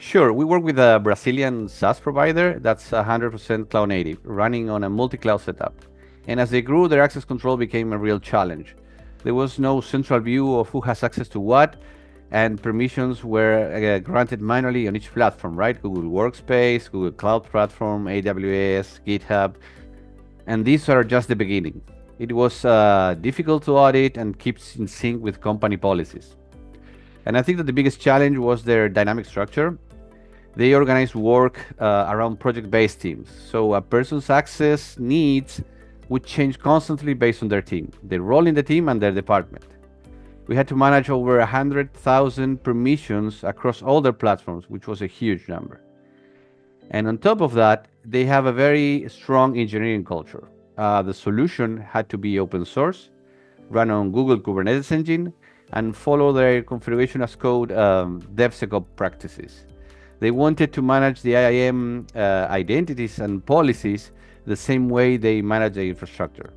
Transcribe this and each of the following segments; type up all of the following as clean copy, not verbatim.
Sure, we work with a Brazilian SaaS provider that's 100% cloud native, running on a multi-cloud setup. And as they grew, their access control became a real challenge. There was no central view of who has access to what, and permissions were granted manually on each platform, right? Google Workspace, Google Cloud Platform, AWS, GitHub, and these are just the beginning. It was difficult to audit and keep in sync with company policies. And I think that the biggest challenge was their dynamic structure. They organized work around project-based teams. So a person's access needs would change constantly based on their team, their role in the team and their department. We had to manage over 100,000 permissions across all their platforms, which was a huge number. And on top of that, they have a very strong engineering culture. The solution had to be open source, run on Google Kubernetes engine, and follow their configuration as code DevSecOps practices. They wanted to manage the IAM identities and policies the same way they manage the infrastructure.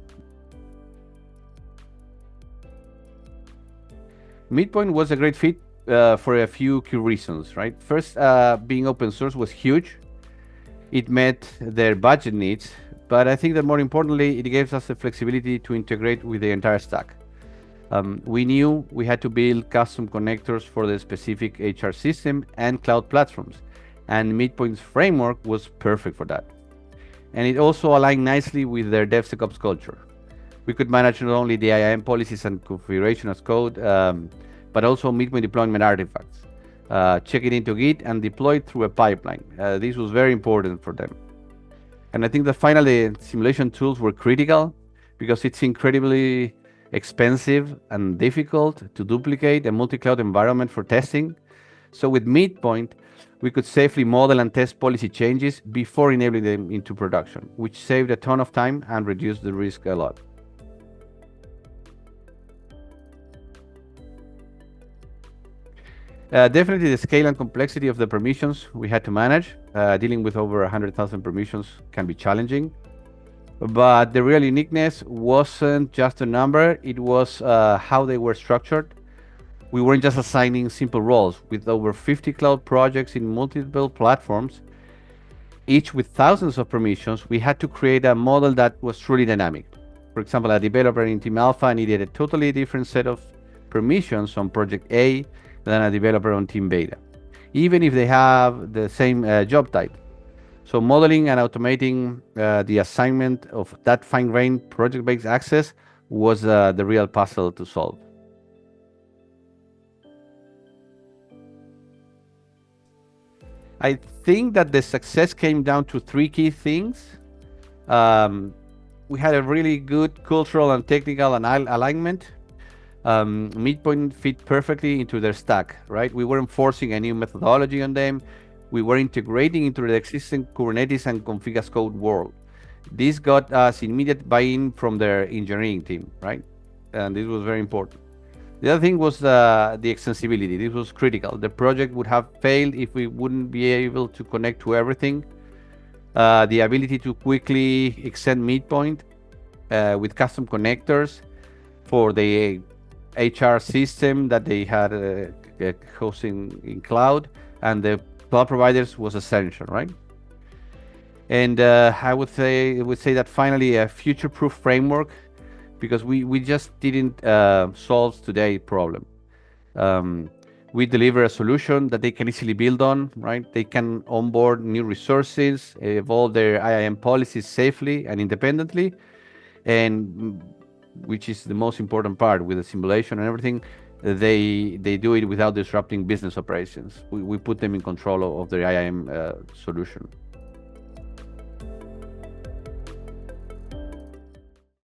MidPoint was a great fit for a few key reasons, right? First, being open source was huge. It met their budget needs, but I think that more importantly, it gave us the flexibility to integrate with the entire stack. We knew we had to build custom connectors for the specific HR system and cloud platforms, and MidPoint's framework was perfect for that. And it also aligned nicely with their DevSecOps culture. We could manage not only the IAM policies and configuration as code, but also MidPoint deployment artifacts. Check it into Git and deploy it through a pipeline. This was very important for them. And I think that finally simulation tools were critical because it's incredibly expensive and difficult to duplicate a multi-cloud environment for testing. So with MidPoint, we could safely model and test policy changes before enabling them into production, which saved a ton of time and reduced the risk a lot. Definitely the scale and complexity of the permissions we had to manage. Dealing with over 100,000 permissions can be challenging. But the real uniqueness wasn't just a number, it was how they were structured. We weren't just assigning simple roles. With over 50 cloud projects in multiple platforms, each with thousands of permissions, we had to create a model that was truly dynamic. For example, a developer in Team Alpha needed a totally different set of permissions on project A than a developer on Team Beta, even if they have the same job type. So modeling and automating the assignment of that fine-grained project-based access was the real puzzle to solve. I think that the success came down to three key things. We had a really good cultural and technical alignment. MidPoint fit perfectly into their stack, right? We weren't forcing a new methodology on them. We were integrating into the existing Kubernetes and config as code world. This got us immediate buy-in from their engineering team, right? And this was very important. The other thing was the extensibility. This was critical. The project would have failed if we wouldn't be able to connect to everything. The ability to quickly extend MidPoint with custom connectors for the HR system that they had hosting in cloud, and the cloud providers was essential, right? And I would say that finally a future-proof framework, because we just didn't solve today's problem. We deliver a solution that they can easily build on, right? They can onboard new resources, evolve their IAM policies safely and independently, and which is the most important part with the simulation and everything, they do it without disrupting business operations. We put them in control of their IAM solution.